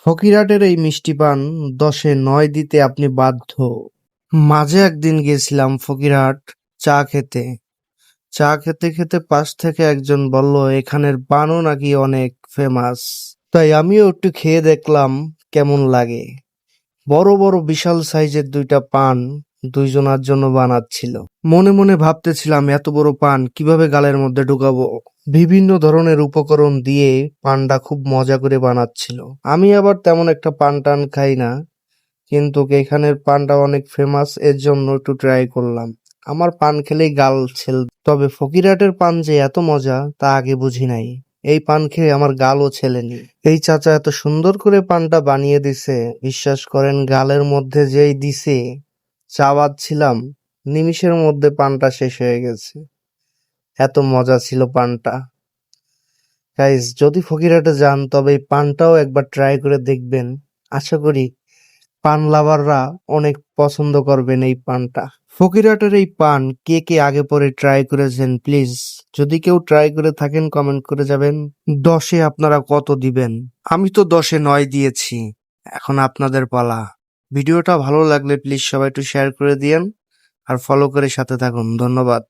ফকিরহাটের এই মিষ্টি পান 10-এ 9 দিতে আপনি বাধ্য। মাঝে একদিন গেছিলাম ফকিরহাট চা খেতে। চা খেতে খেতে পাশ থেকে একজন বলল এখানের পানও নাকি অনেক ফেমাস। তাই আমিও একটু খেয়ে দেখলাম কেমন লাগে। বড় বড় বিশাল সাইজের 2টা পান দুইজনার জন্য বানাচ্ছিল। মনে মনে ভাবতেছিলাম এত বড় পান কিভাবে গালের মধ্যে ঢুকাবো। বিভিন্ন ধরনের উপকরণ দিয়ে পানটা খুব মজা করে বানাচ্ছিল। আমি আবার তেমন একটা পান টান খাই না, কিন্তু এখানের পানটা অনেক ফেমাস, এর জন্য একটু ট্রাই করলাম। আমার পান খেলেই গাল ছেল। তবে ফকিরহাটের পান যে এত মজা তা আগে বুঝি নাই। এই পান খেয়ে আমার গালও ছেলেনি। এই চাচা এত সুন্দর করে পানটা বানিয়ে দিছে, বিশ্বাস করেন গালের মধ্যে যেই দিছে চাবাচ্ছিলাম, নিমিষের মধ্যে পানটা শেষ হয়ে গেছে। এত মজা ছিল পানটা। গাইস, যদি ফকিরহাটে যান তবে এই পানটাও একবার ট্রাই করে দেখবেন। আশা করি পান লাভাররা অনেক পছন্দ করবেন এই পানটা। ফকিরহাটের এই পান কে কে আগে পরে ট্রাই করেছেন প্লিজ, যদি কেউ ট্রাই করে থাকেন কমেন্ট করে যাবেন। 10-এ আপনারা কত দিবেন? আমি তো 10-এ 9 দিয়েছি, এখন আপনাদের পালা। ভিডিওটা ভালো লাগলে প্লিজ সবাই একটু শেয়ার করে দিয়েন আর ফলো করে সাথে থাকুন। ধন্যবাদ।